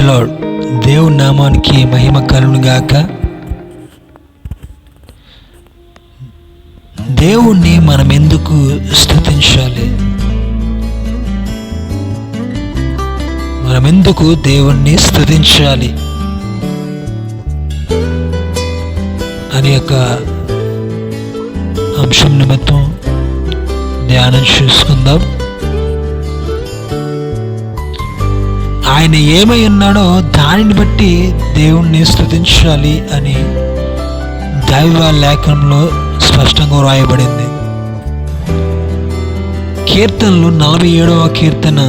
Praise lord. దేవుని నామానికి మహిమ కలుగును గాక. దేవుణ్ణి మనం ఎందుకు స్తుతించాలి? మనం ఎందుకు దేవుణ్ణి స్తుతించాలి అనే ఒక అంశం నిమిత్తం ధ్యానం చేసుకుందాం. ఆయన ఏమై ఉన్నాడో దానిని బట్టి దేవుణ్ణి స్తుతించాలి అని దైవ లేఖనంలో స్పష్టంగా వ్రాయబడింది. కీర్తనలు 47వ కీర్తన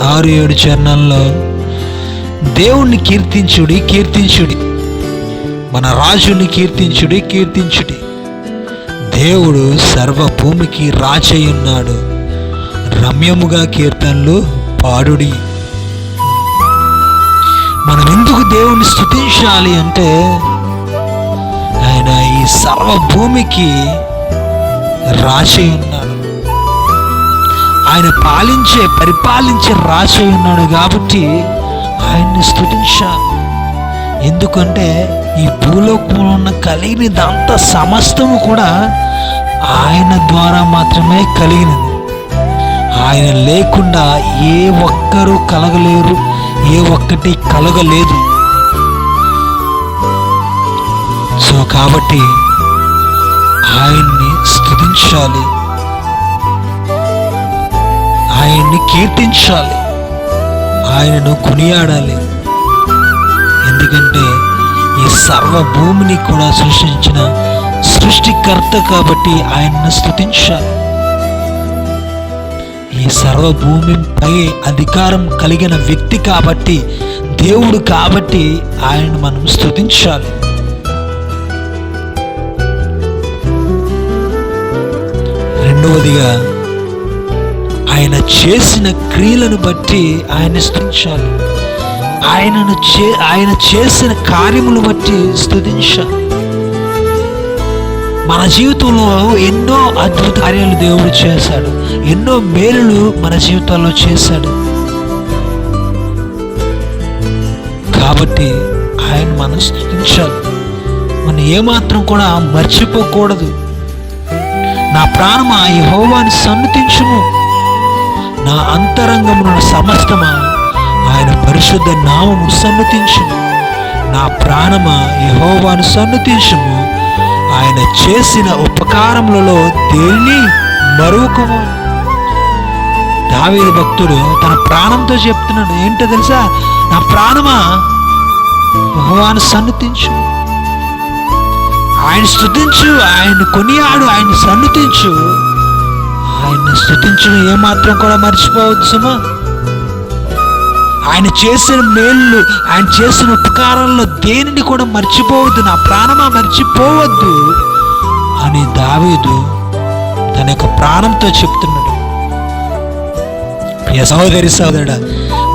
6-7 చరణాల్లో దేవుణ్ణి కీర్తించుడి, కీర్తించుడి, మన రాజుని కీర్తించుడి, కీర్తించుడి, దేవుడు సర్వభూమికి రాజై ఉన్నాడు, రమ్యముగా కీర్తనలు పాడుడి. మనం ఎందుకు దేవుణ్ణి స్తుతించాలి అంటే ఆయన ఈ సర్వభూమికి రాజై ఉన్నాడు, ఆయన పరిపాలించే రాజై ఉన్నాడు కాబట్టి ఆయన్ని స్తుతించాలి. ఎందుకంటే ఈ భూలోకంలో ఉన్న కలిగినదంతా సమస్తము కూడా ఆయన ద్వారా మాత్రమే కలిగినది. ఆయన లేకుండా ఏ ఒక్కరూ కలగలేరు, ఏ ఒక్కటి కలగలేదు. సో కాబట్టి ఆయన్ని స్తుతించాలి, ఆయన్ని కీర్తించాలి, ఆయనను కొనియాడాలి. ఎందుకంటే ఈ సర్వభూమిని కూడా సృష్టించిన సృష్టికర్త కాబట్టి ఆయన్ని స్తుతించాలి. ఈ సర్వభూమిపై అధికారం కలిగిన వ్యక్తి కాబట్టి, దేవుడు కాబట్టి ఆయనను మనం స్తుతించాలి. రెండవదిగా ఆయన చేసిన క్రియలను బట్టి ఆయన స్తుతించాలి. ఆయన చేసిన కార్యములు బట్టి స్తుతించాలి. మన జీవితంలో ఎన్నో అద్భుత కార్యాలు దేవుడు చేశాడు, ఎన్నో మేలులు మన జీవితాల్లో చేశాడు. కాబట్టి ఆయన మనం స్తుతించాలి. మనం ఏమాత్రం కూడా మర్చిపోకూడదు. నా ప్రాణమా యెహోవాను సన్నుతించుము, నా అంతరంగమున సమస్తమా ఆయన పరిశుద్ధ నామము సన్నుతించుము. నా ప్రాణమా యెహోవాను సన్నుతించుము, ఆయన చేసిన ఉపకారములలో దేన్ని మరువకుము. దావీదు భక్తుడు తన ప్రాణంతో చెప్తున్నాడు, ఏంటో తెలుసా? నా ప్రాణమా యెహోవాను సన్నుతించు, ఆయన స్తుతించు, ఆయన కొనియాడు, ఆయన సన్నుతించు. ఆయన స్తుతించడం ఏమాత్రం కూడా మర్చిపోవద్దు సుమా. ఆయన చేసిన మేళ్ళు, ఆయన చేసిన ఉపకారాల్లో దేనిని కూడా మర్చిపోవద్దు. నా ప్రాణమా మర్చిపోవద్దు అని దావీదు తన యొక్క ప్రాణంతో చెప్తున్నాడు. ప్రియ సహోదరి సహోదరుడా,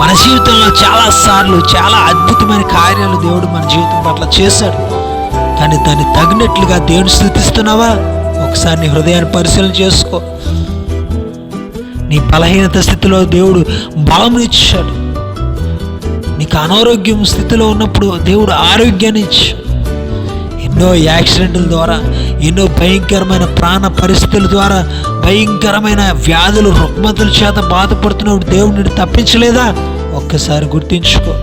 మన జీవితంలో చాలాసార్లు చాలా అద్భుతమైన కార్యాలు దేవుడు మన జీవితం పట్ల చేశాడు. కానీ దాన్ని తగినట్లుగా దేవుని స్తుతిస్తున్నావా? ఒకసారి నీ హృదయాన్ని పరిశీలన చేసుకో. నీ బలహీనత స్థితిలో దేవుడు బలం ఇచ్చాడు. నీకు అనారోగ్యం స్థితిలో ఉన్నప్పుడు దేవుడు ఆరోగ్యాన్ని ఇచ్చాడు. ఎన్నో యాక్సిడెంట్ల ద్వారా, ఎన్నో భయంకరమైన ప్రాణ పరిస్థితుల ద్వారా, భయంకరమైన వ్యాధులు రుగ్మతల చేత బాధపడుతున్నప్పుడు దేవుడు నిన్ను తప్పించలేదా? ఒక్కసారి గుర్తించుకో.